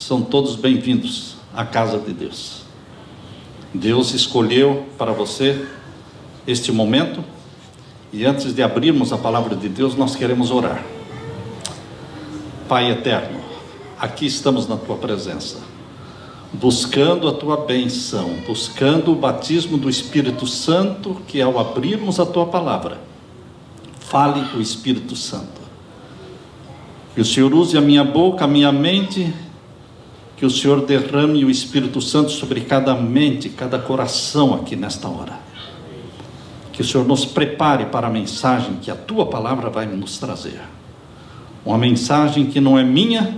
São todos bem-vindos à casa de Deus. Deus escolheu para você este momento, e antes de abrirmos a palavra de Deus, nós queremos orar. Pai eterno, aqui estamos na tua presença, buscando a tua bênção, buscando o batismo do Espírito Santo, que ao abrirmos a tua palavra, fale o Espírito Santo. Que o Senhor use a minha boca, a minha mente, que o Senhor derrame o Espírito Santo sobre cada mente, cada coração aqui nesta hora. Que o Senhor nos prepare para a mensagem que a tua palavra vai nos trazer. Uma mensagem que não é minha,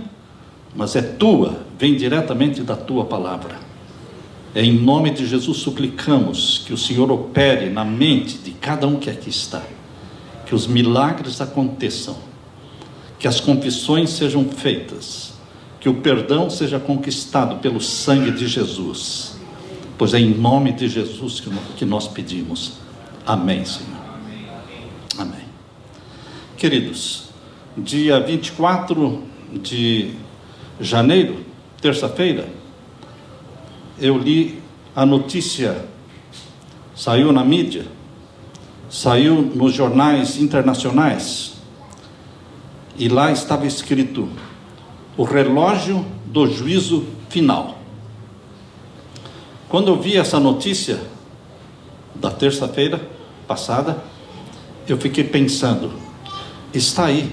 mas é tua, vem diretamente da tua palavra. Em nome de Jesus suplicamos que o Senhor opere na mente de cada um que aqui está. Que os milagres aconteçam, que as confissões sejam feitas, que o perdão seja conquistado pelo sangue de Jesus, pois é em nome de Jesus que nós pedimos. Amém, Senhor. Amém. Queridos, dia 24 de janeiro, terça-feira, eu li a notícia, saiu na mídia, saiu nos jornais internacionais, e lá estava escrito: o relógio do juízo final. Quando eu vi essa notícia da terça-feira passada, eu fiquei pensando, está aí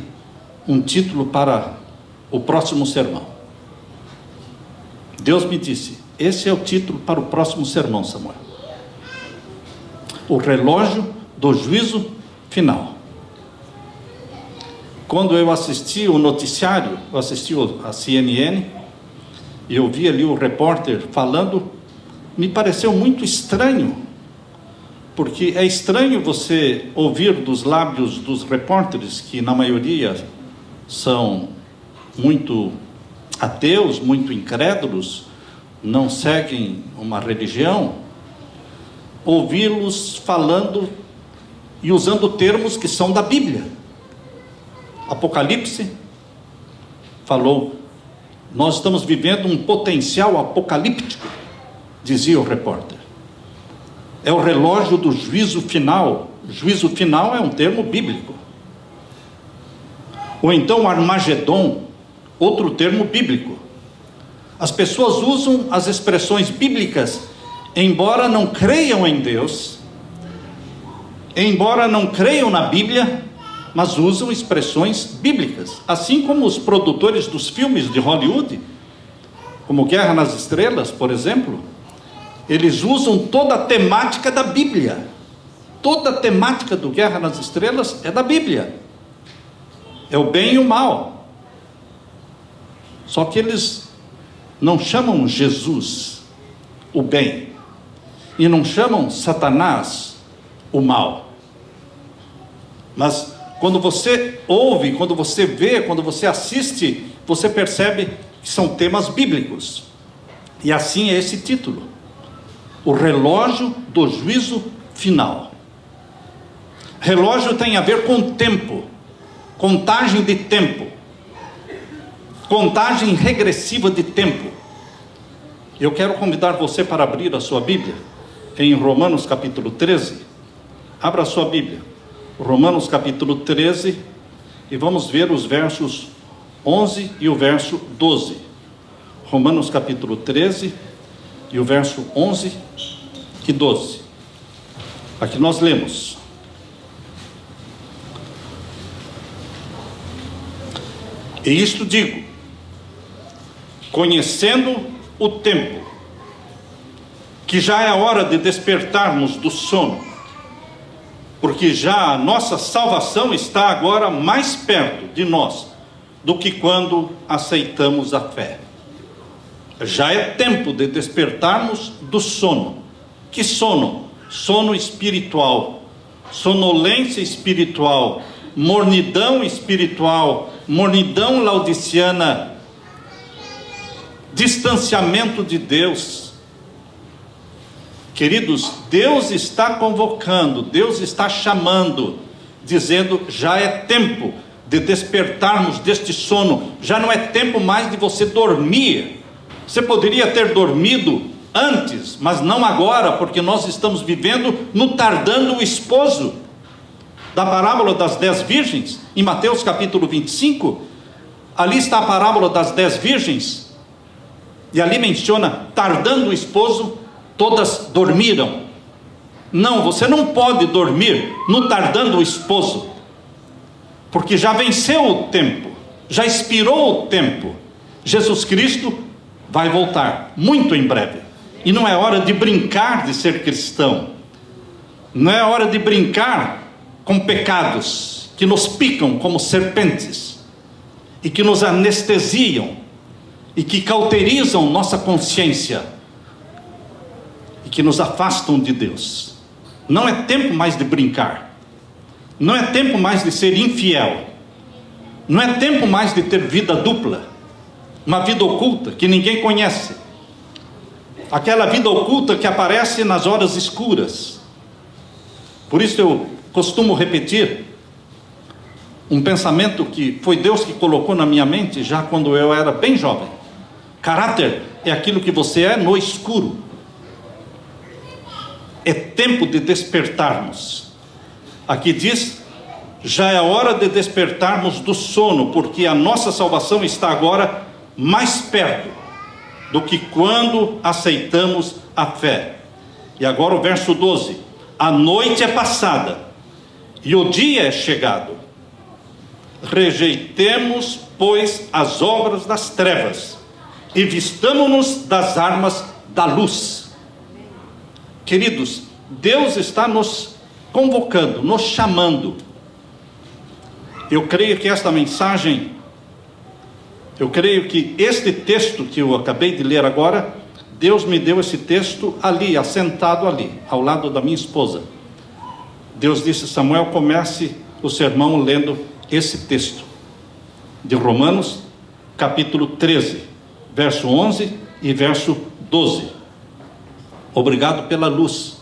um título para o próximo sermão. Deus me disse, esse é o título para o próximo sermão, Samuel. O relógio do juízo final. Quando eu assisti o noticiário, eu assisti a CNN, e eu vi ali o repórter falando, me pareceu muito estranho, porque é estranho você ouvir dos lábios dos repórteres, que na maioria são muito ateus, muito incrédulos, não seguem uma religião, ouvi-los falando e usando termos que são da Bíblia. Apocalipse falou, nós estamos vivendo um potencial apocalíptico, dizia o repórter. É o relógio do juízo final. Juízo final é um termo bíblico. Ou então Armagedon, outro termo bíblico. As pessoas usam as expressões bíblicas, embora não creiam em Deus, embora não creiam na Bíblia, mas usam expressões bíblicas, assim como os produtores dos filmes de Hollywood, como Guerra nas Estrelas, por exemplo, eles usam toda a temática da Bíblia. Toda a temática do Guerra nas Estrelas é da Bíblia, é o bem e o mal. Só que eles não chamam Jesus o bem, e não chamam Satanás o mal, mas quando você ouve, quando você vê, quando você assiste, você percebe que são temas bíblicos. E assim é esse título: o relógio do juízo final. Relógio tem a ver com tempo, contagem de tempo, contagem regressiva de tempo. Eu quero convidar você para abrir a sua Bíblia em Romanos capítulo 13. Abra a sua Bíblia. Romanos capítulo 13, e vamos ver os versos 11 e o verso 12. Romanos capítulo 13, e o verso 11 e 12. Aqui nós lemos: e isto digo, conhecendo o tempo, que já é a hora de despertarmos do sono, porque já a nossa salvação está agora mais perto de nós do que quando aceitamos a fé. Já é tempo de despertarmos do sono. Que sono? Sono espiritual, sonolência espiritual, mornidão espiritual, mornidão laodiceana, distanciamento de Deus. Queridos, Deus está convocando, Deus está chamando, dizendo, já é tempo de despertarmos deste sono, já não é tempo mais de você dormir, Você poderia ter dormido antes, mas não agora, porque nós estamos vivendo no tardando o esposo da parábola das 10 virgens, em Mateus capítulo 25, ali está a parábola das 10 virgens, e ali menciona, tardando o esposo, todas dormiram. Não, você não pode dormir no tardando o esposo, porque já venceu o tempo, já expirou o tempo. Jesus Cristo vai voltar, muito em breve, e não é hora de brincar de ser cristão, não é hora de brincar com pecados que nos picam como serpentes e que nos anestesiam e que cauterizam nossa consciência e que nos afastam de Deus. Não é tempo mais de brincar, não é tempo mais de ser infiel, não é tempo mais de ter vida dupla, uma vida oculta que ninguém conhece, aquela vida oculta que aparece nas horas escuras. Por isso eu costumo repetir um pensamento que foi Deus que colocou na minha mente já quando eu era bem jovem. Caráter é aquilo que você é no escuro. É tempo de despertarmos. Aqui diz, já é hora de despertarmos do sono, porque a nossa salvação está agora mais perto do que quando aceitamos a fé. E agora o verso 12: a noite é passada e o dia é chegado. Rejeitemos, pois, as obras das trevas e vistamo-nos das armas da luz. Queridos, Deus está nos convocando, nos chamando. Eu creio que esta mensagem, eu creio que este texto que eu acabei de ler agora, Deus me deu esse texto ali, assentado ali, ao lado da minha esposa. Deus disse: Samuel, comece o sermão lendo esse texto de Romanos, capítulo 13, verso 11 e verso 12. Obrigado pela luz,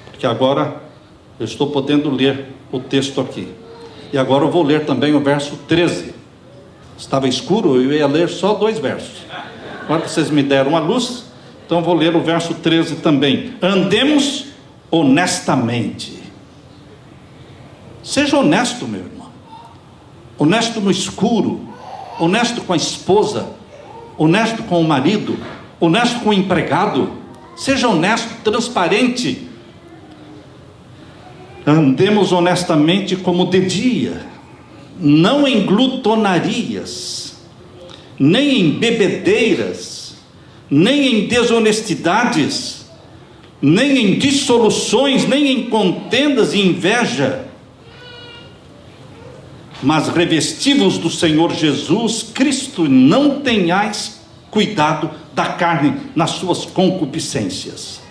porque agora eu estou podendo ler o texto aqui. E agora eu vou ler também o verso 13. Estava escuro, eu ia ler só 2 versos. Agora vocês me deram a luz, então eu vou ler o verso 13 também. Andemos honestamente. Seja honesto, meu irmão. Honesto no escuro, honesto com a esposa, honesto com o marido, honesto com o empregado. Seja honesto, transparente. Andemos honestamente como de dia, não em glutonarias, nem em bebedeiras, nem em desonestidades, nem em dissoluções, nem em contendas e inveja, mas revestivos do Senhor Jesus Cristo, não tenhais cuidado da carne nas suas concupiscências.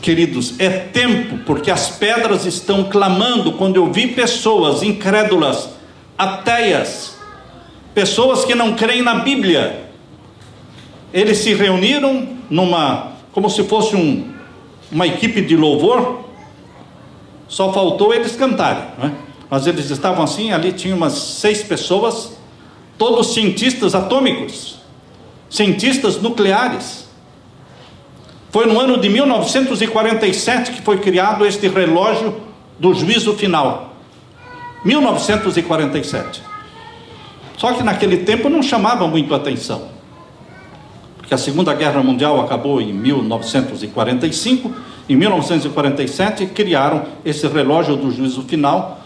Queridos, é tempo, porque as pedras estão clamando. Quando eu vi pessoas incrédulas, ateias, pessoas que não creem na Bíblia, eles se reuniram como se fosse uma equipe de louvor, só faltou eles cantarem, não é? Mas eles estavam assim, ali tinha umas 6 pessoas, todos cientistas atômicos, cientistas nucleares. Foi no ano de 1947 que foi criado este relógio do juízo final. 1947. Só que naquele tempo não chamava muito atenção, porque a Segunda Guerra Mundial acabou em 1945. Em 1947 criaram esse relógio do juízo final,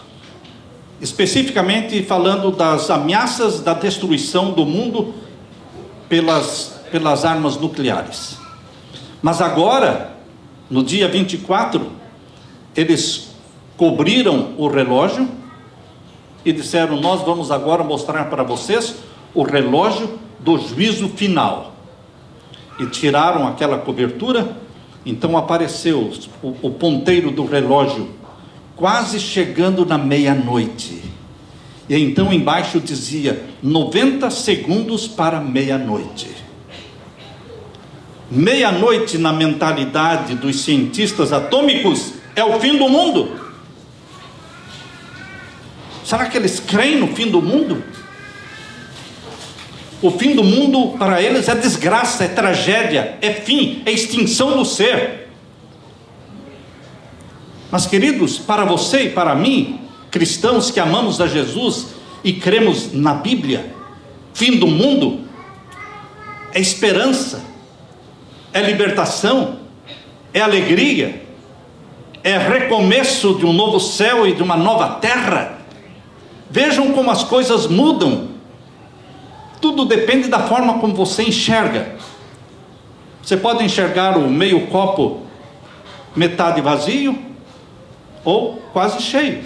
especificamente falando das ameaças da destruição do mundo pelas armas nucleares. Mas agora, no dia 24, eles cobriram o relógio e disseram: nós vamos agora mostrar para vocês o relógio do juízo final. E tiraram aquela cobertura, então apareceu o ponteiro do relógio quase chegando na meia-noite. E então embaixo dizia: 90 segundos para meia-noite. Meia-noite, na mentalidade dos cientistas atômicos, é o fim do mundo. Será que eles creem no fim do mundo? O fim do mundo para eles é desgraça, é tragédia, é fim, é extinção do ser. Mas, queridos, para você e para mim, cristãos que amamos a Jesus e cremos na Bíblia, fim do mundo é esperança, é libertação, é alegria, é recomeço de um novo céu e de uma nova terra. Vejam como as coisas mudam. Tudo depende da forma como você enxerga. Você pode enxergar o meio copo metade vazio ou quase cheio.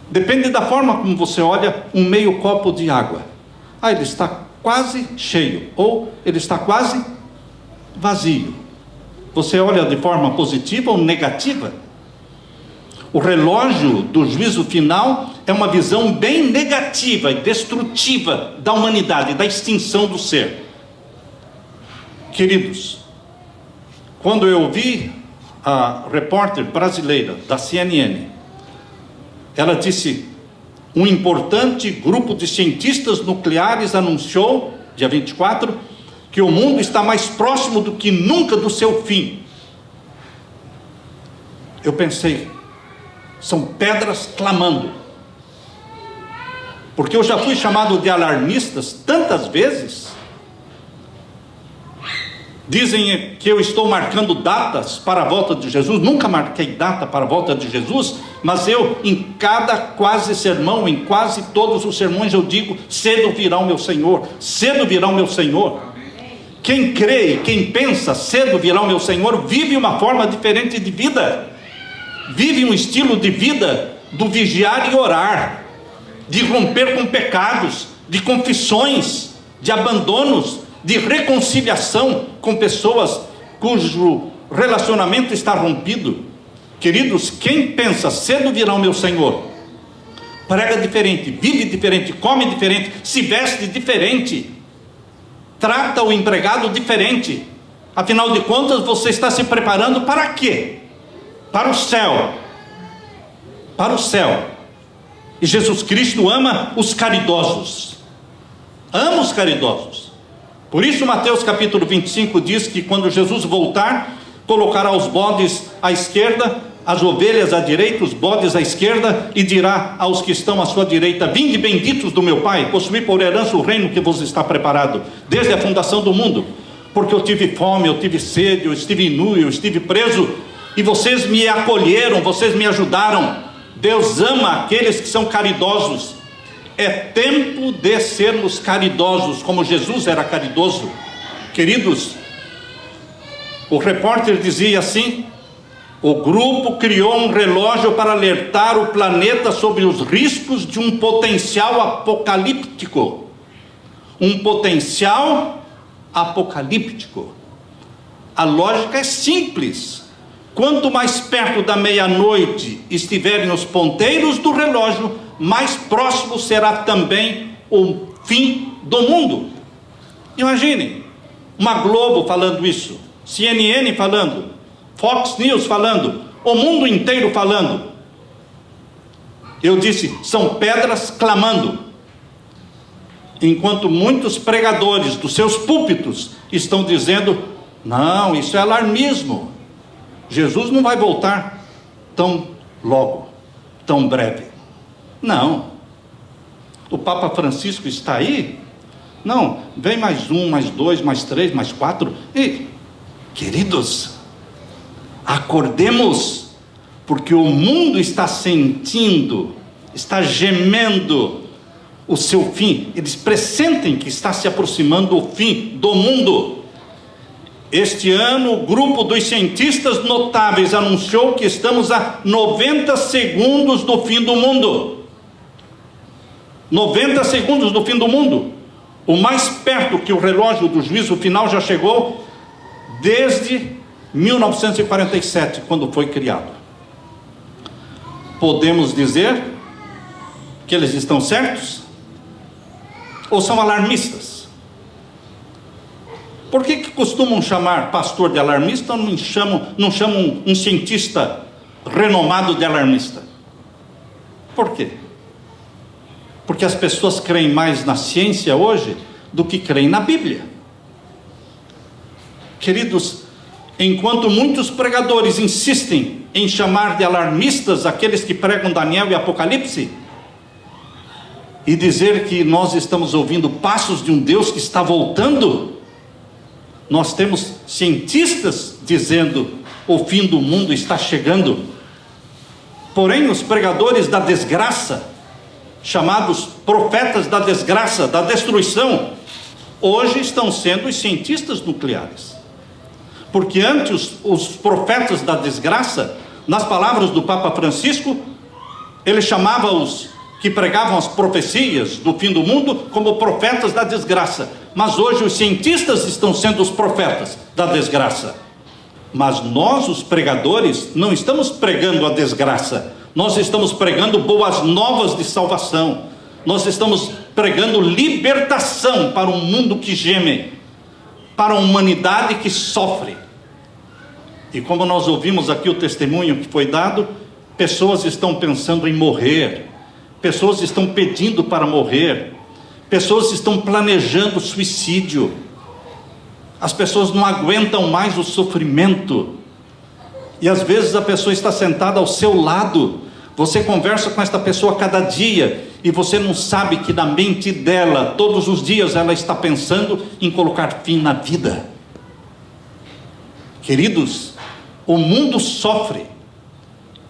Depende da forma como você olha um meio copo de água. Ele está quase cheio ou ele está quase vazio. Você olha de forma positiva ou negativa? O relógio do juízo final é uma visão bem negativa e destrutiva da humanidade, da extinção do ser. Queridos, quando eu ouvi a repórter brasileira da CNN, ela disse: um importante grupo de cientistas nucleares anunciou, dia 24, que o mundo está mais próximo do que nunca do seu fim. Eu pensei, são pedras clamando, porque eu já fui chamado de alarmistas tantas vezes. Dizem que eu estou marcando datas para a volta de Jesus. Nunca marquei data para a volta de Jesus, mas eu, em cada quase sermão, em quase todos os sermões, eu digo: cedo virá o meu Senhor, cedo virá o meu Senhor. Quem crê, quem pensa, cedo virá o meu Senhor, vive uma forma diferente de vida, vive um estilo de vida do vigiar e orar, de romper com pecados, de confissões, de abandonos, de reconciliação com pessoas cujo relacionamento está rompido. Queridos, quem pensa cedo virá o meu Senhor, prega diferente, vive diferente, come diferente, se veste diferente, trata o empregado diferente. Afinal de contas, você está se preparando para quê? Para o céu. Para o céu. E Jesus Cristo ama os caridosos. Ama os caridosos. Por isso Mateus capítulo 25 diz que quando Jesus voltar, colocará os bodes à esquerda, as ovelhas à direita, os bodes à esquerda, e dirá aos que estão à sua direita: vinde benditos do meu Pai, possuí por herança o reino que vos está preparado desde a fundação do mundo, porque eu tive fome, eu tive sede, eu estive nu, eu estive preso, e vocês me acolheram, vocês me ajudaram. Deus ama aqueles que são caridosos. É tempo de sermos caridosos, como Jesus era caridoso. Queridos, o repórter dizia assim: o grupo criou um relógio para alertar o planeta sobre os riscos de um potencial apocalíptico. Um potencial apocalíptico. A lógica é simples. Quanto mais perto da meia-noite estiverem os ponteiros do relógio, mais próximo será também o fim do mundo. Imaginem, uma Globo falando isso, CNN falando, Fox News falando, o mundo inteiro falando. Eu disse, são pedras clamando, enquanto muitos pregadores dos seus púlpitos estão dizendo: não, isso é alarmismo, Jesus não vai voltar tão logo, tão breve. Não, o Papa Francisco está aí? Não, vem mais um, mais dois, mais três, mais quatro. E, queridos, acordemos, porque o mundo está sentindo, está gemendo o seu fim. Eles pressentem que está se aproximando o fim do mundo. Este ano, o grupo dos cientistas notáveis anunciou que estamos a 90 segundos do fim do mundo. 90 segundos do fim do mundo. O mais perto que o relógio do juízo final já chegou desde 1947, quando foi criado. Podemos dizer que eles estão certos? Ou são alarmistas? Por que costumam chamar pastor de alarmista, ou não chamam um cientista renomado de alarmista? Por quê? Porque as pessoas creem mais na ciência hoje do que creem na Bíblia. Queridos, enquanto muitos pregadores insistem em chamar de alarmistas aqueles que pregam Daniel e Apocalipse, e dizer que nós estamos ouvindo passos de um Deus que está voltando, nós temos cientistas dizendo: o fim do mundo está chegando. Porém, os pregadores da desgraça, chamados profetas da desgraça, da destruição, hoje estão sendo os cientistas nucleares. Porque antes os profetas da desgraça, nas palavras do Papa Francisco, ele chamava os que pregavam as profecias do fim do mundo como profetas da desgraça. Mas hoje os cientistas estão sendo os profetas da desgraça. Mas nós, os pregadores, não estamos pregando a desgraça. Nós estamos pregando boas novas de salvação. Nós estamos pregando libertação para um mundo que geme, para a humanidade que sofre. E como nós ouvimos aqui o testemunho que foi dado, pessoas estão pensando em morrer, pessoas estão pedindo para morrer, pessoas estão planejando suicídio. As pessoas não aguentam mais o sofrimento. E às vezes a pessoa está sentada ao seu lado, você conversa com esta pessoa cada dia, e você não sabe que na mente dela, todos os dias, ela está pensando em colocar fim na vida. Queridos, o mundo sofre,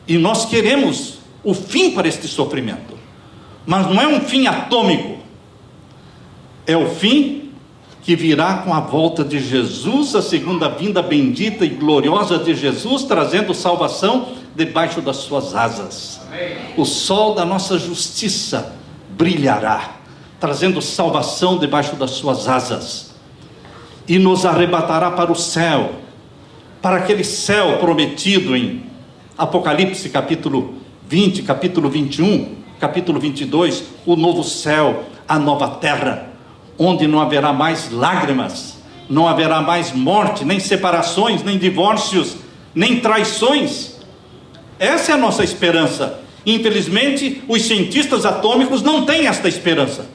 e nós queremos o fim para este sofrimento, mas não é um fim atômico, é o fim que virá com a volta de Jesus, a segunda vinda bendita e gloriosa de Jesus, trazendo salvação debaixo das suas asas. O sol da nossa justiça brilhará, trazendo salvação debaixo das suas asas, e nos arrebatará para o céu, para aquele céu prometido em Apocalipse capítulo 20, capítulo 21, capítulo 22, o novo céu, a nova terra, onde não haverá mais lágrimas, não haverá mais morte, nem separações, nem divórcios, nem traições. Essa é a nossa esperança. Infelizmente, os cientistas atômicos não têm esta esperança.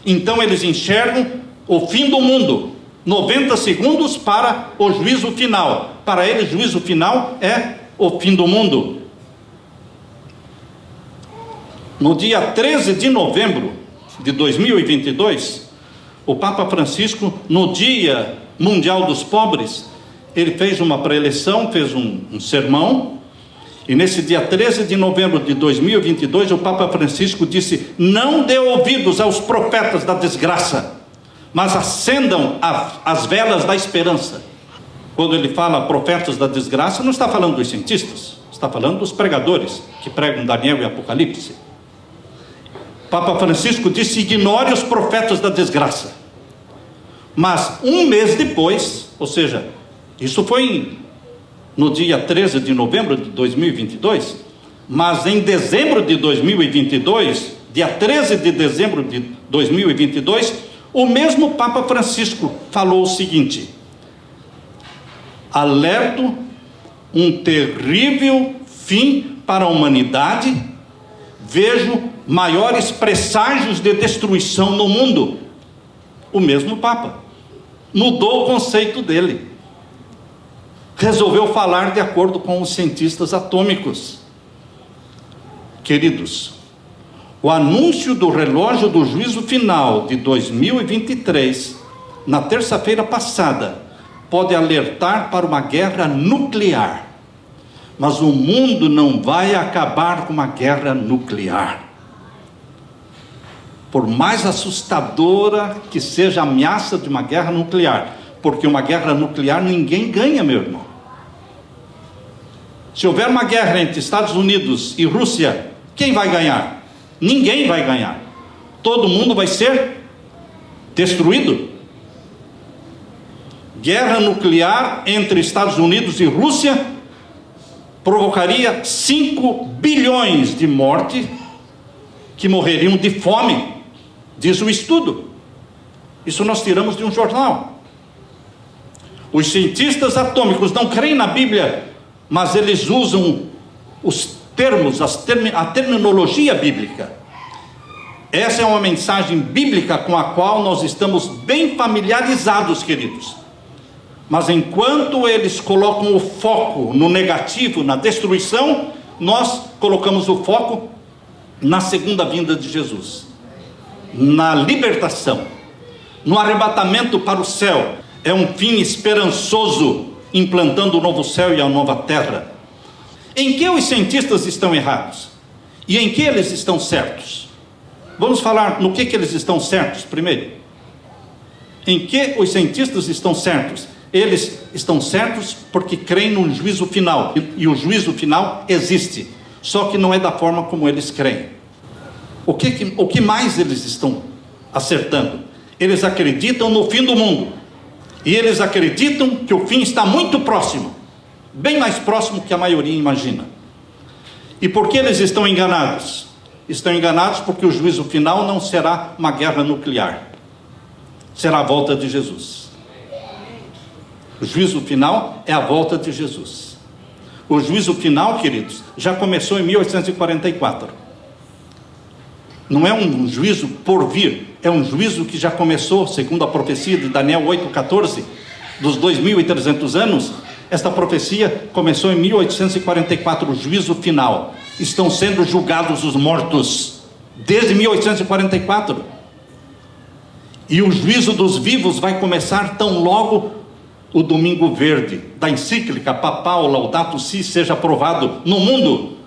Então eles enxergam o fim do mundo, 90 segundos para o juízo final. Para eles, juízo final é o fim do mundo. No dia 13 de novembro de 2022, o Papa Francisco, no Dia Mundial dos Pobres, ele fez uma preleção, fez um sermão, e nesse dia 13 de novembro de 2022, o Papa Francisco disse: não dê ouvidos aos profetas da desgraça, mas acendam as velas da esperança. Quando ele fala profetas da desgraça, não está falando dos cientistas, está falando dos pregadores, que pregam Daniel e Apocalipse. Papa Francisco disse: ignore os profetas da desgraça. Mas um mês depois, ou seja, isso foi no dia 13 de novembro de 2022, mas em dezembro de 2022, dia 13 de dezembro de 2022, o mesmo Papa Francisco falou o seguinte: alerto um terrível fim para a humanidade, vejo maiores presságios de destruição no mundo. O mesmo Papa mudou o conceito dele, resolveu falar de acordo com os cientistas atômicos. Queridos, o anúncio do relógio do juízo final de 2023, na terça-feira passada, pode alertar para uma guerra nuclear. Mas o mundo não vai acabar com uma guerra nuclear. Por mais assustadora que seja a ameaça de uma guerra nuclear, porque uma guerra nuclear ninguém ganha, meu irmão. Se houver uma guerra entre Estados Unidos e Rússia, quem vai ganhar? Ninguém vai ganhar. Todo mundo vai ser destruído. Guerra nuclear entre Estados Unidos e Rússia provocaria 5 bilhões de mortes, que morreriam de fome, diz o estudo. Isso nós tiramos de um jornal. Os cientistas atômicos não creem na Bíblia, mas eles usam os termos, a terminologia bíblica. Essa é uma mensagem bíblica com a qual nós estamos bem familiarizados, queridos. Mas enquanto eles colocam o foco no negativo, na destruição, nós colocamos o foco na segunda vinda de Jesus, na libertação, no arrebatamento para o céu. É um fim esperançoso, implantando o novo céu e a nova terra. Em que os cientistas estão errados? E em que eles estão certos? Vamos falar no que eles estão certos primeiro. Em que os cientistas estão certos? Eles estão certos porque creem no juízo final. E o juízo final existe, só que não é da forma como eles creem. O que mais eles estão acertando? Eles acreditam no fim do mundo. E eles acreditam que o fim está muito próximo, bem mais próximo que a maioria imagina. E por que eles estão enganados? Estão enganados porque o juízo final não será uma guerra nuclear, será a volta de Jesus. O juízo final é a volta de Jesus. O juízo final, queridos, já começou em 1844. Não é um juízo por vir, é um juízo que já começou, segundo a profecia de Daniel 8,14, dos 2.300 anos. Esta profecia começou em 1844, o juízo final. Estão sendo julgados os mortos, desde 1844. E o juízo dos vivos vai começar tão logo o Domingo Verde, da encíclica papal Laudato Si seja aprovado no mundo.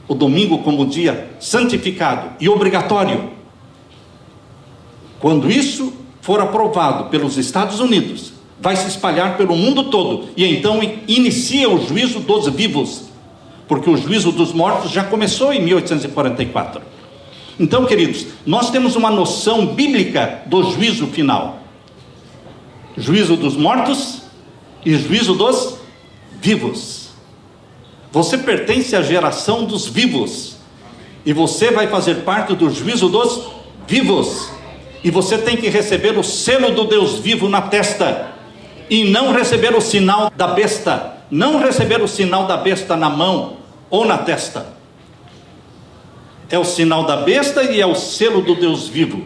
O domingo como dia santificado e obrigatório. Quando isso for aprovado pelos Estados Unidos, vai se espalhar pelo mundo todo, e então inicia o juízo dos vivos, porque o juízo dos mortos já começou em 1844. Então, queridos, nós temos uma noção bíblica do juízo final: juízo dos mortos e juízo dos vivos. Você pertence à geração dos vivos, e você vai fazer parte do juízo dos vivos, e você tem que receber o selo do Deus vivo na testa, e não receber o sinal da besta, não receber o sinal da besta na mão ou na testa. É o sinal da besta e é o selo do Deus vivo,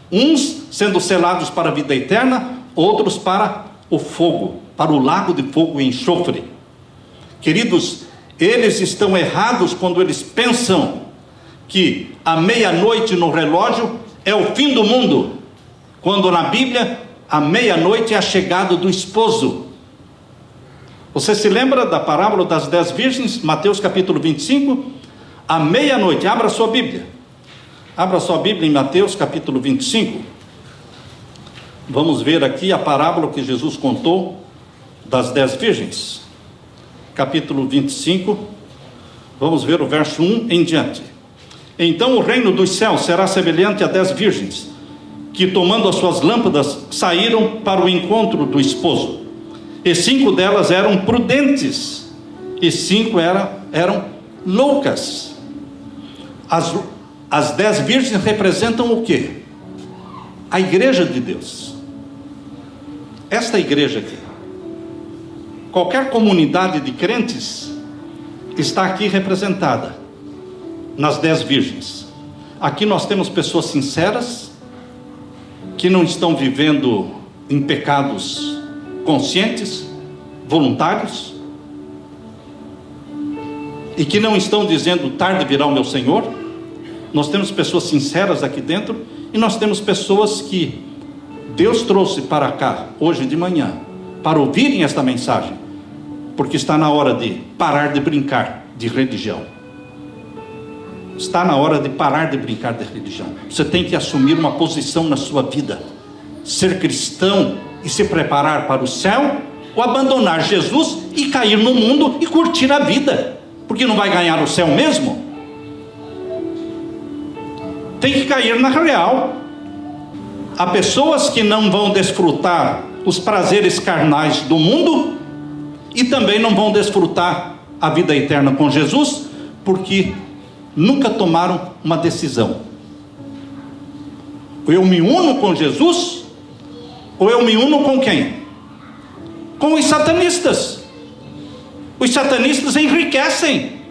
uns sendo selados para a vida eterna, outros para o fogo, para o lago de fogo e enxofre. Queridos, eles estão errados quando eles pensam que a meia-noite no relógio é o fim do mundo, quando na Bíblia a meia-noite é a chegada do esposo. Você se lembra da parábola das 10 virgens, Mateus capítulo 25? A meia-noite, abra sua Bíblia em Mateus capítulo 25. Vamos ver aqui a parábola que Jesus contou das 10 virgens. Capítulo 25, vamos ver o verso 1 em diante. Então o reino dos céus será semelhante a 10 virgens, que tomando as suas lâmpadas, saíram para o encontro do esposo. E 5 delas eram prudentes, e 5 eram loucas. As 10 virgens representam o quê? A igreja de Deus. Esta igreja aqui. Qualquer comunidade de crentes está aqui representada nas 10 virgens. Aqui nós temos pessoas sinceras, que não estão vivendo em pecados conscientes, voluntários, e que não estão dizendo tarde virá o meu Senhor. Nós temos pessoas sinceras aqui dentro, e nós temos pessoas que Deus trouxe para cá hoje de manhã para ouvirem esta mensagem, porque está na hora de parar de brincar de religião. Está na hora de parar de brincar de religião. Você tem que assumir uma posição na sua vida, ser cristão e se preparar para o céu, ou abandonar Jesus e cair no mundo e curtir a vida, porque não vai ganhar o céu mesmo. Tem que cair na real. Há pessoas que não vão desfrutar os prazeres carnais do mundo, e também não vão desfrutar a vida eterna com Jesus, porque nunca tomaram uma decisão. Ou eu me uno com Jesus, ou eu me uno com quem? Com os satanistas. Os satanistas enriquecem.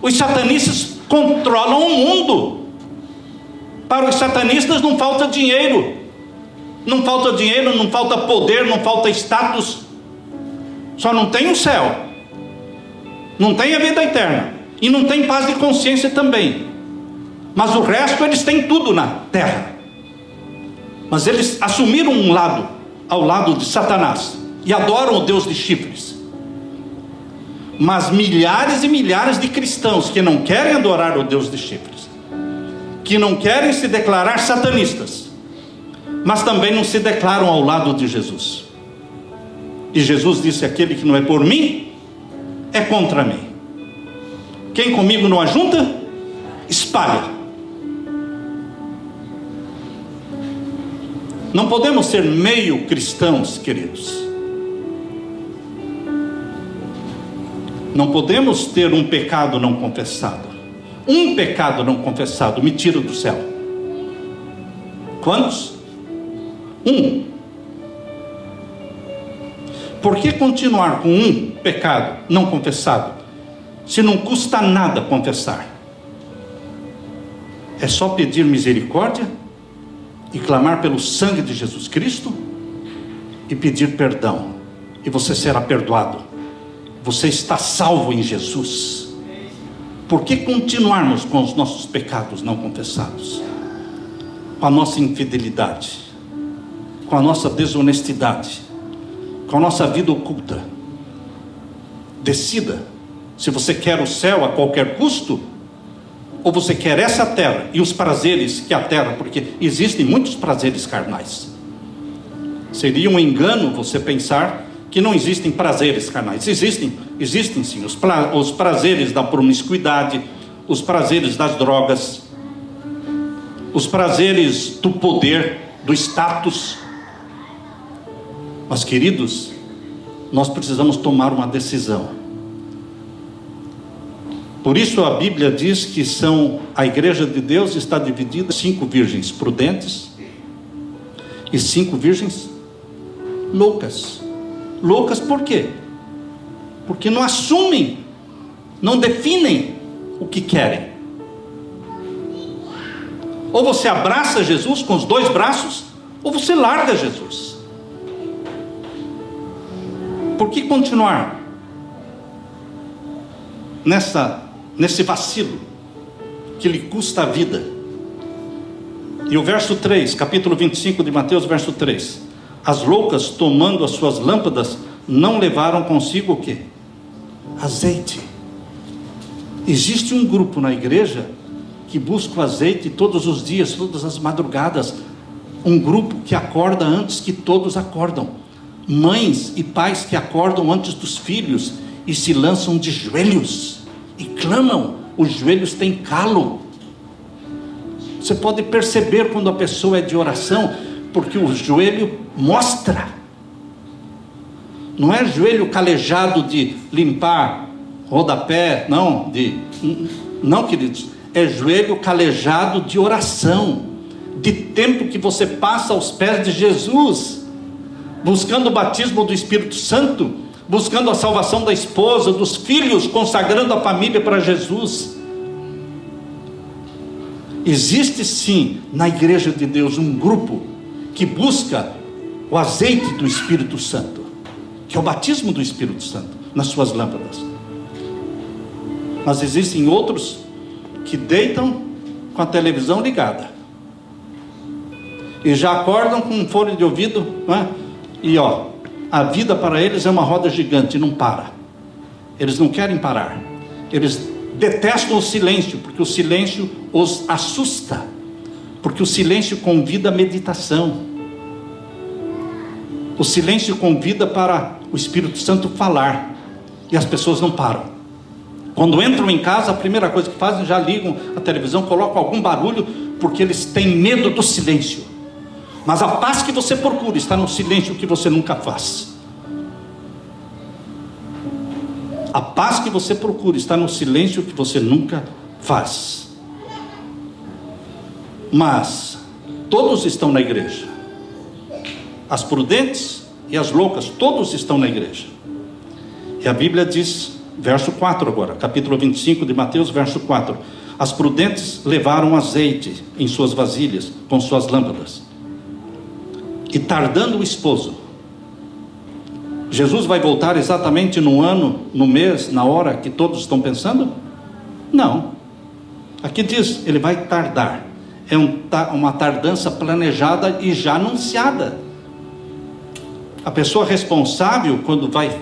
Os satanistas controlam o mundo. Para os satanistas não falta dinheiro. Não falta dinheiro, não falta poder, não falta status. Só não tem o céu. Não tem a vida eterna. E não tem paz de consciência também. Mas o resto eles têm tudo na terra. Mas eles assumiram um lado, ao lado de Satanás, e adoram o Deus de chifres. Mas milhares e milhares de cristãos que não querem adorar o Deus de chifres, que não querem se declarar satanistas, mas também não se declaram ao lado de Jesus. E Jesus disse: aquele que não é por mim, é contra mim. Quem comigo não ajunta, espalha. Não podemos ser meio cristãos, queridos. Não podemos ter um pecado não confessado. Um pecado não confessado me tira do céu. Quantos? Um. Por que continuar com um pecado não confessado, se não custa nada confessar? É só pedir misericórdia e clamar pelo sangue de Jesus Cristo e pedir perdão, e você será perdoado. Você está salvo em Jesus. Por que continuarmos com os nossos pecados não confessados? Com a nossa infidelidade, com a nossa desonestidade, com a nossa vida oculta. Decida se você quer o céu a qualquer custo, ou você quer essa terra e os prazeres que a terra, porque existem muitos prazeres carnais. Seria um engano você pensar que não existem prazeres carnais. Existem sim, os prazeres da promiscuidade, os prazeres das drogas, os prazeres do poder, do status. Mas, queridos, nós precisamos tomar uma decisão. Por isso a Bíblia diz que a igreja de Deus está dividida em 5 virgens prudentes e 5 virgens loucas. Loucas por quê? Porque não assumem, não definem o que querem. Ou você abraça Jesus com os 2 braços, ou você larga Jesus. Por que continuar nesse vacilo que lhe custa a vida? E o verso 3, capítulo 25 de Mateus, verso 3: as loucas, tomando as suas lâmpadas, não levaram consigo o quê? Azeite. Existe um grupo na igreja que busca o azeite todos os dias, todas as madrugadas. Um grupo que acorda antes que todos acordam. Mães e pais que acordam antes dos filhos e se lançam de joelhos e clamam. Os joelhos têm calo. Você pode perceber quando a pessoa é de oração, porque o joelho mostra. Não é joelho calejado de limpar rodapé, não, queridos. É joelho calejado de oração, de tempo que você passa aos pés de Jesus, buscando o batismo do Espírito Santo, buscando a salvação da esposa, dos filhos, consagrando a família para Jesus. Existe sim na igreja de Deus um grupo que busca o azeite do Espírito Santo, que é o batismo do Espírito Santo nas suas lâmpadas. Mas existem outros que deitam com a televisão ligada e já acordam com um fone de ouvido, não é? E a vida para eles é uma roda gigante, não para. Eles não querem parar. Eles detestam o silêncio, porque o silêncio os assusta, porque o silêncio convida a meditação. O silêncio convida para o Espírito Santo falar, e as pessoas não param. Quando entram em casa, a primeira coisa que fazem, já ligam a televisão, colocam algum barulho, porque eles têm medo do silêncio. Mas a paz que você procura está no silêncio que você nunca faz. A paz que você procura está no silêncio que você nunca faz. Mas todos estão na igreja. As prudentes e as loucas, todos estão na igreja. E a Bíblia diz, verso 4 agora, capítulo 25 de Mateus, verso 4: As prudentes levaram azeite em suas vasilhas, com suas lâmpadas. E tardando o esposo, Jesus vai voltar exatamente no ano, no mês, na hora que todos estão pensando? Não. Aqui diz, ele vai tardar. É uma tardança planejada e já anunciada. A pessoa responsável, quando vai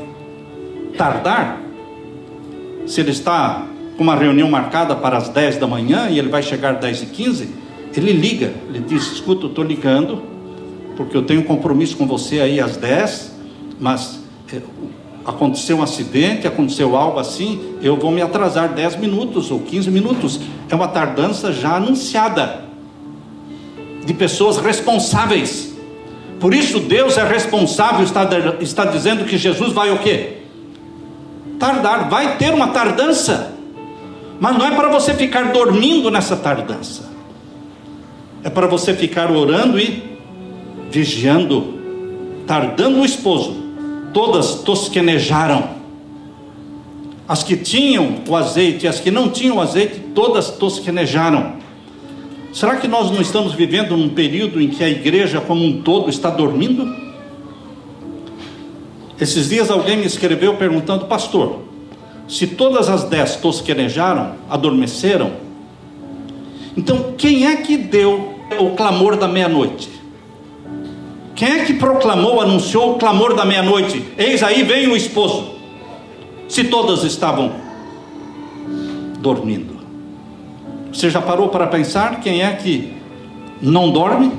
tardar, se ele está com uma reunião marcada para as 10 da manhã e ele vai chegar 10h15, ele liga, ele diz: escuta, eu estou ligando porque eu tenho um compromisso com você aí às 10, mas aconteceu um acidente, aconteceu algo assim, eu vou me atrasar 10 minutos ou 15 minutos. É uma tardança já anunciada, de pessoas responsáveis. Por isso Deus é responsável, está dizendo que Jesus vai o quê? Tardar, vai ter uma tardança, mas não é para você ficar dormindo nessa tardança, é para você ficar orando e vigiando. Tardando o esposo, todas tosquenejaram. As que tinham o azeite e as que não tinham o azeite, todas tosquenejaram. Será que nós não estamos vivendo num período em que a igreja como um todo está dormindo? Esses dias alguém me escreveu perguntando: pastor, se todas as 10 tosquenejaram, adormeceram, então quem é que deu o clamor da meia-noite? Quem é que proclamou, anunciou o clamor da meia-noite? Eis aí vem o esposo. Se todas estavam dormindo. Você já parou para pensar quem é que não dorme?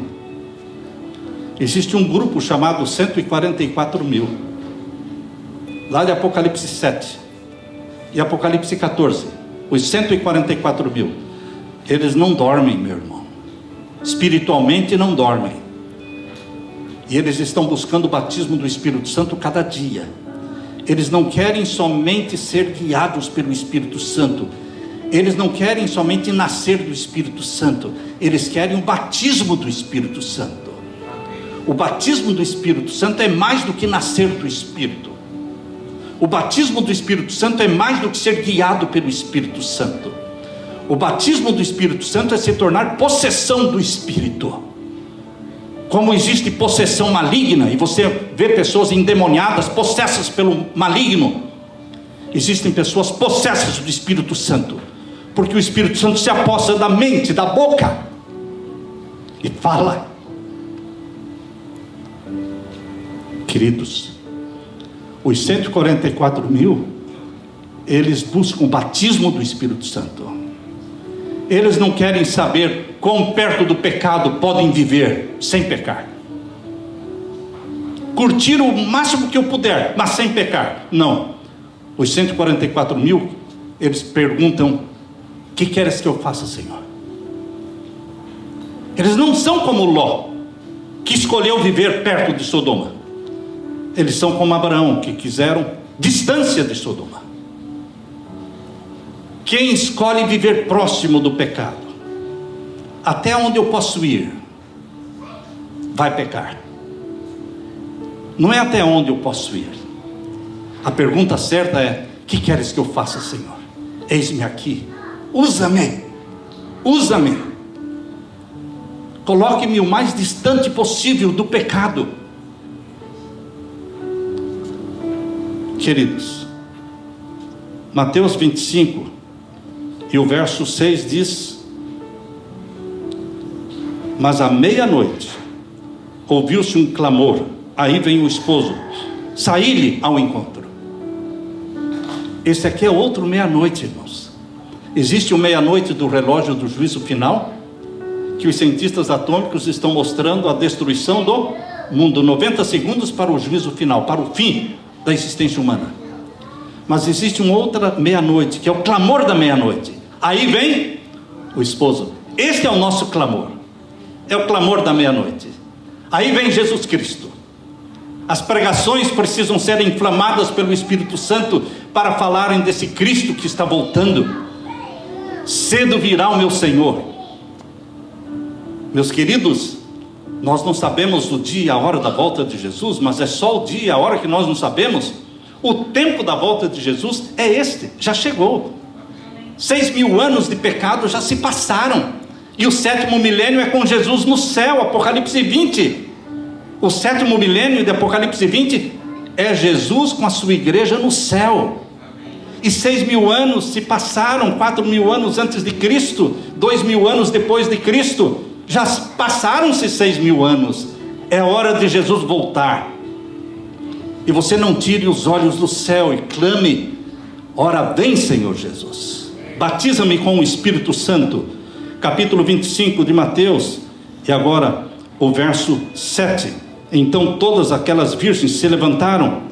Existe um grupo chamado 144 mil, lá de Apocalipse 7 e Apocalipse 14. Os 144 mil, eles não dormem, meu irmão. Espiritualmente não dormem. E eles estão buscando o batismo do Espírito Santo cada dia. Eles não querem somente ser guiados pelo Espírito Santo. Eles não querem somente nascer do Espírito Santo. Eles querem o batismo do Espírito Santo. O batismo do Espírito Santo é mais do que nascer do Espírito. O batismo do Espírito Santo é mais do que ser guiado pelo Espírito Santo. O batismo do Espírito Santo é se tornar possessão do Espírito. Como existe possessão maligna, e você vê pessoas endemoniadas, possessas pelo maligno, existem pessoas possessas do Espírito Santo, porque o Espírito Santo se apossa da mente, da boca, e fala. Queridos, os 144 mil, eles buscam o batismo do Espírito Santo. Eles não querem saber quão perto do pecado podem viver sem pecar. Curtir o máximo que eu puder, mas sem pecar. Não. Os 144 mil, eles perguntam: o que queres que eu faça, Senhor? Eles não são como Ló, que escolheu viver perto de Sodoma. Eles são como Abraão, que quiseram distância de Sodoma. Quem escolhe viver próximo do pecado, até onde eu posso ir, vai pecar. Não é até onde eu posso ir. A pergunta certa é: o que queres que eu faça, Senhor? Eis-me aqui, usa-me, usa-me, coloque-me o mais distante possível do pecado. Queridos, Mateus 25 e o verso 6 diz: mas à meia-noite ouviu-se um clamor, aí vem o esposo, saí-lhe ao encontro. Esse aqui é outro meia-noite, irmãos. Existe o meia-noite do relógio do juízo final, que os cientistas atômicos estão mostrando a destruição do mundo, 90 segundos para o juízo final, para o fim da existência humana. Mas existe uma outra meia-noite, que é o clamor da meia-noite. Aí vem o esposo. Este é o nosso clamor, é o clamor da meia-noite. Aí vem Jesus Cristo. As pregações precisam ser inflamadas pelo Espírito Santo para falarem desse Cristo que está voltando. Cedo virá o meu Senhor. Meus queridos, nós não sabemos o dia e a hora da volta de Jesus, mas é só o dia e a hora que nós não sabemos. O tempo da volta de Jesus é este, já chegou. 6.000 anos de pecado já se passaram. E o 7º milênio é com Jesus no céu, Apocalipse 20. O 7º milênio de Apocalipse 20 é Jesus com a sua igreja no céu. E 6.000 anos se passaram, 4.000 anos antes de Cristo, 2.000 anos depois de Cristo. Já passaram-se 6.000 anos. É hora de Jesus voltar. E você não tire os olhos do céu e clame: ora vem, Senhor Jesus. Batiza-me com o Espírito Santo. Capítulo 25 de Mateus. E agora o verso 7. Então todas aquelas virgens se levantaram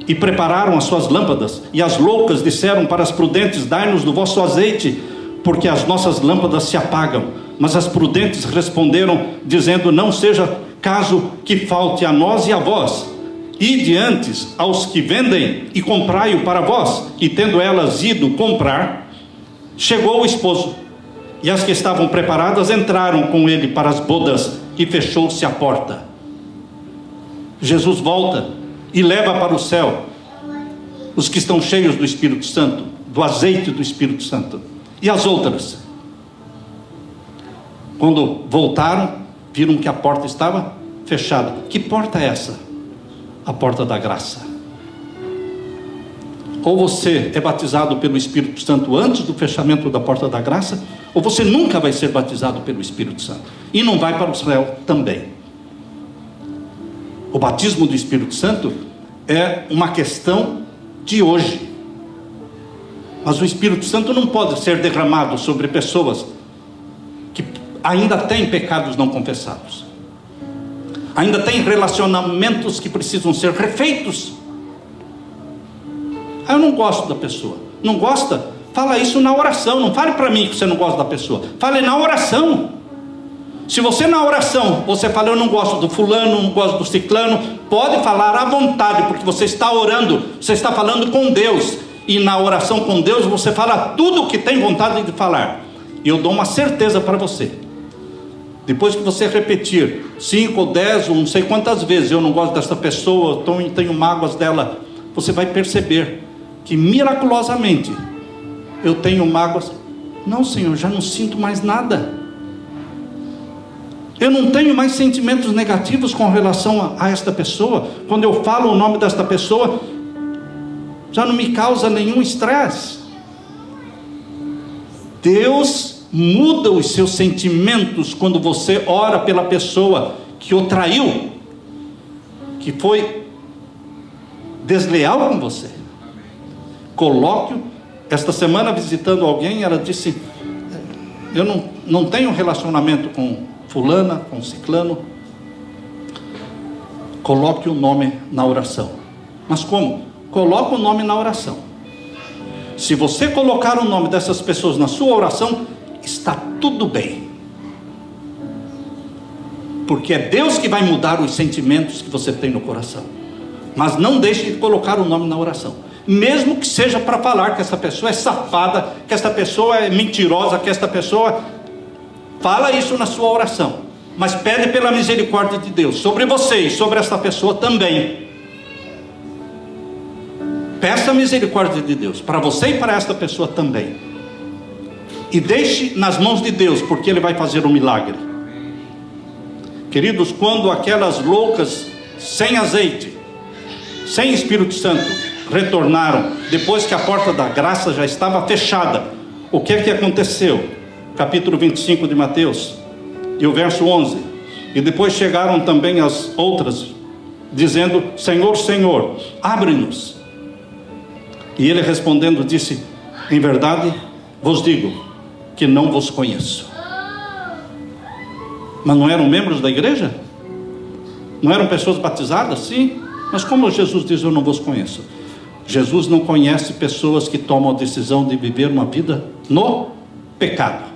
e prepararam as suas lâmpadas. E as loucas disseram para as prudentes: dai-nos do vosso azeite, porque as nossas lâmpadas se apagam. Mas as prudentes responderam, dizendo: não seja caso que falte a nós e a vós. Ide antes aos que vendem e comprai-o para vós. E tendo elas ido comprar, chegou o esposo. E as que estavam preparadas entraram com ele para as bodas, e fechou-se a porta. Jesus volta e leva para o céu os que estão cheios do Espírito Santo, do azeite do Espírito Santo. E as outras, quando voltaram, viram que a porta estava fechada. Que porta é essa? A porta da graça. Ou você é batizado pelo Espírito Santo antes do fechamento da porta da graça, ou você nunca vai ser batizado pelo Espírito Santo, e não vai para o céu também. O batismo do Espírito Santo é uma questão de hoje, mas o Espírito Santo não pode ser derramado sobre pessoas que ainda têm pecados não confessados, ainda têm relacionamentos que precisam ser refeitos. Eu não gosto da pessoa. Não gosta? Fala isso na oração. Não fale para mim que você não gosta da pessoa. Fale na oração. Se você na oração, você fala: eu não gosto do fulano, não gosto do ciclano, pode falar à vontade, porque você está orando, você está falando com Deus. E na oração com Deus você fala tudo o que tem vontade de falar. E eu dou uma certeza para você: depois que você repetir 5 ou 10 ou não sei quantas vezes, eu não gosto dessa pessoa, tenho mágoas dela, você vai perceber que miraculosamente eu tenho mágoas. Não, Senhor, já não sinto mais nada. Eu não tenho mais sentimentos negativos com relação a esta pessoa. Quando eu falo o nome desta pessoa, já não me causa nenhum estresse. Deus muda os seus sentimentos quando você ora pela pessoa que o traiu, que foi desleal com você. Colóquio. Esta semana, visitando alguém, ela disse: eu não tenho relacionamento com fulana, com ciclano. Coloque o nome na oração. Mas como? Coloque o nome na oração. Se você colocar o nome dessas pessoas na sua oração, está tudo bem, porque é Deus que vai mudar os sentimentos que você tem no coração. Mas não deixe de colocar o nome na oração, mesmo que seja para falar que essa pessoa é safada, que essa pessoa é mentirosa, que essa pessoa... Fala isso na sua oração, mas pede pela misericórdia de Deus sobre você e sobre essa pessoa também. Peça a misericórdia de Deus para você e para esta pessoa também, e deixe nas mãos de Deus, porque Ele vai fazer um milagre. Queridos, quando aquelas loucas sem azeite, sem Espírito Santo, retornaram, depois que a porta da graça já estava fechada, o que é que aconteceu? Capítulo 25 de Mateus, e o verso 11. E depois chegaram também as outras, dizendo: Senhor, Senhor, abre-nos. E ele respondendo disse: em verdade vos digo que não vos conheço. Mas não eram membros da igreja? Não eram pessoas batizadas? Sim. Mas como Jesus diz: eu não vos conheço? Jesus não conhece pessoas que tomam a decisão de viver uma vida no pecado.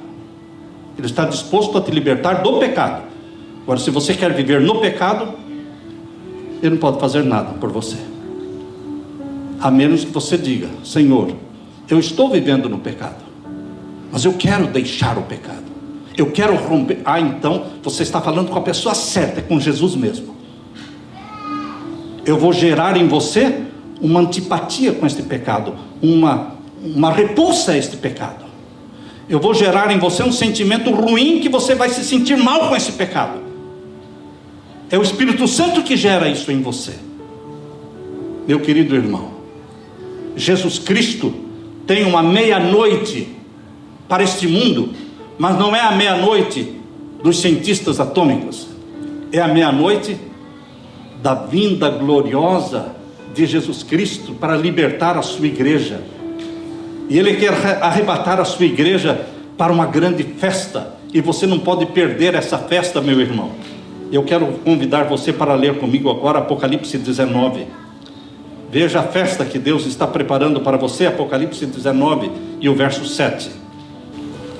Ele está disposto a te libertar do pecado. Agora, se você quer viver no pecado, Ele não pode fazer nada por você, a menos que você diga: Senhor, eu estou vivendo no pecado, mas eu quero deixar o pecado, eu quero romper. Então você está falando com a pessoa certa, é com Jesus mesmo. Eu vou gerar em você uma antipatia com este pecado, uma repulsa a este pecado. eu vou gerar em você um sentimento ruim, que você vai se sentir mal com esse pecado. É o Espírito Santo que gera isso em você. Meu querido irmão, Jesus Cristo tem uma meia-noite para este mundo, mas não é a meia-noite dos cientistas atômicos, é a meia-noite da vinda gloriosa de Jesus Cristo para libertar a sua igreja. E Ele quer arrebatar a sua igreja para uma grande festa, e você não pode perder essa festa, meu irmão. Eu quero convidar você para ler comigo agora Apocalipse 19. Veja a festa que Deus está preparando para você, Apocalipse 19 e o verso 7.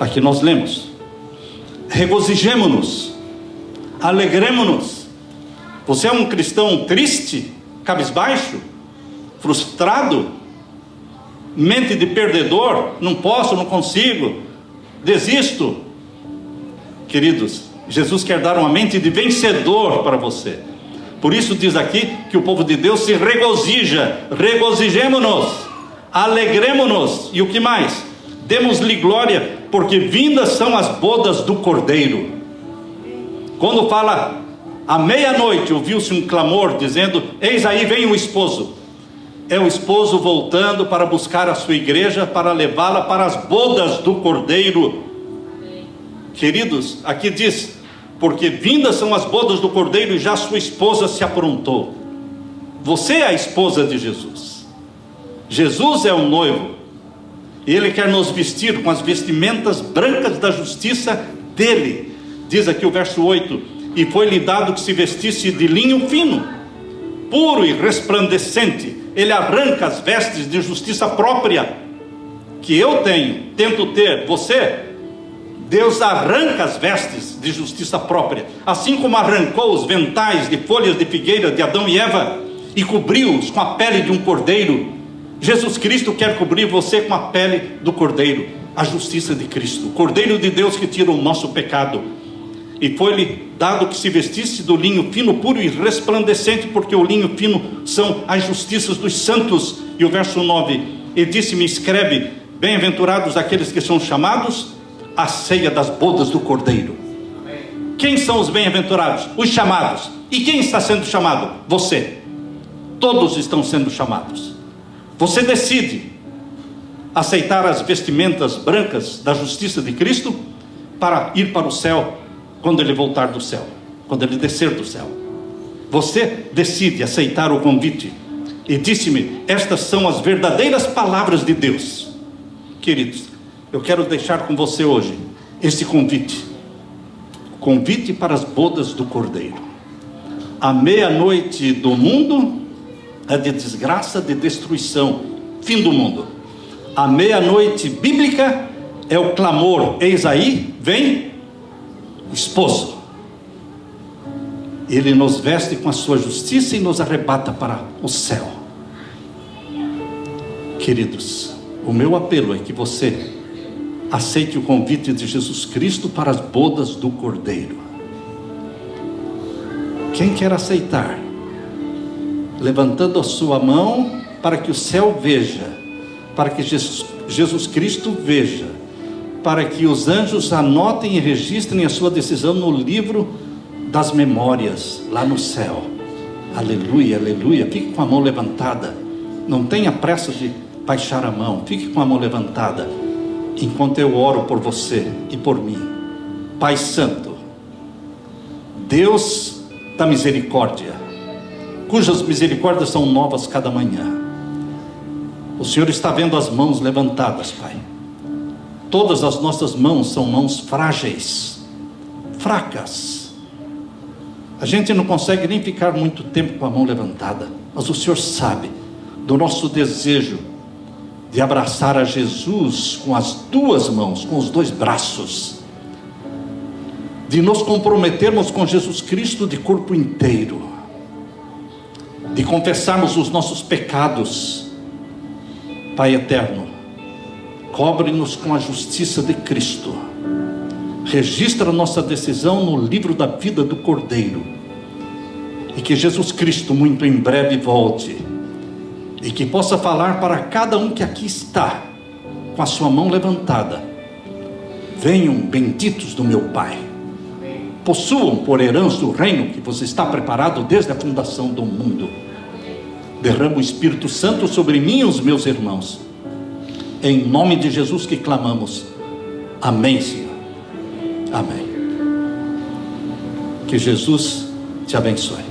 Aqui nós lemos: regozijemo-nos, alegremo-nos. Você é um cristão triste, cabisbaixo, frustrado, mente de perdedor, não posso, não consigo, desisto. Queridos, Jesus quer dar uma mente de vencedor para você. Por isso diz aqui que o povo de Deus se regozija. Regozijemo-nos, alegremo-nos. E o que mais? Demos-lhe glória, porque vindas são as bodas do Cordeiro. Quando fala à meia-noite, ouviu-se um clamor dizendo: eis aí vem o esposo. É o esposo voltando para buscar a sua igreja, para levá-la para as bodas do Cordeiro. Queridos, aqui diz: porque vindas são as bodas do Cordeiro, e já sua esposa se aprontou. Você é a esposa de Jesus. Jesus é o noivo, e Ele quer nos vestir com as vestimentas brancas da justiça dEle. Diz aqui o verso 8: e foi-lhe dado que se vestisse de linho fino, puro e resplandecente. Ele arranca as vestes de justiça própria, que eu tento ter, você... Deus arranca as vestes de justiça própria, assim como arrancou os ventais de folhas de figueira de Adão e Eva e cobriu-os com a pele de um cordeiro. Jesus Cristo quer cobrir você com a pele do cordeiro, a justiça de Cristo, o Cordeiro de Deus que tira o nosso pecado. E foi-lhe dado que se vestisse do linho fino, puro e resplandecente, porque o linho fino são as justiças dos santos. E o verso 9: e disse-me: escreve, bem-aventurados aqueles que são chamados a ceia das bodas do Cordeiro. Amém. Quem são os bem-aventurados? Os chamados. E quem está sendo chamado? Você. Todos estão sendo chamados. Você decide aceitar as vestimentas brancas da justiça de Cristo para ir para o céu quando Ele voltar do céu, quando Ele descer do céu. Você decide aceitar o convite. E disse-me: estas são as verdadeiras palavras de Deus. Queridos, eu quero deixar com você hoje este convite. Convite para as bodas do Cordeiro. A meia-noite do mundo é de desgraça, de destruição, fim do mundo. A meia-noite bíblica é o clamor: eis aí vem o esposo. Ele nos veste com a sua justiça e nos arrebata para o céu. Queridos, o meu apelo é que você aceite o convite de Jesus Cristo para as bodas do Cordeiro. Quem quer aceitar? Levantando a sua mão para que o céu veja, para que Jesus Cristo veja, para que os anjos anotem e registrem a sua decisão no livro das memórias, lá no céu. Aleluia, aleluia. Fique com a mão levantada. Não tenha pressa de baixar a mão. Fique com a mão levantada enquanto eu oro por você e por mim. Pai Santo, Deus da misericórdia, cujas misericórdias são novas cada manhã, o Senhor está vendo as mãos levantadas, Pai. Todas as nossas mãos são mãos frágeis, fracas. A gente não consegue nem ficar muito tempo com a mão levantada, mas o Senhor sabe do nosso desejo de abraçar a Jesus com as duas mãos, com os dois braços, de nos comprometermos com Jesus Cristo de corpo inteiro, de confessarmos os nossos pecados. Pai eterno, cobre-nos com a justiça de Cristo, registra a nossa decisão no livro da vida do Cordeiro, e que Jesus Cristo muito em breve volte, e que possa falar para cada um que aqui está, com a sua mão levantada: Venham benditos do meu Pai, possuam por herança o reino que você está preparado desde a fundação do mundo. Derrama o Espírito Santo sobre mim e os meus irmãos. Em nome de Jesus que clamamos. Amém, Senhor. Amém. Que Jesus te abençoe.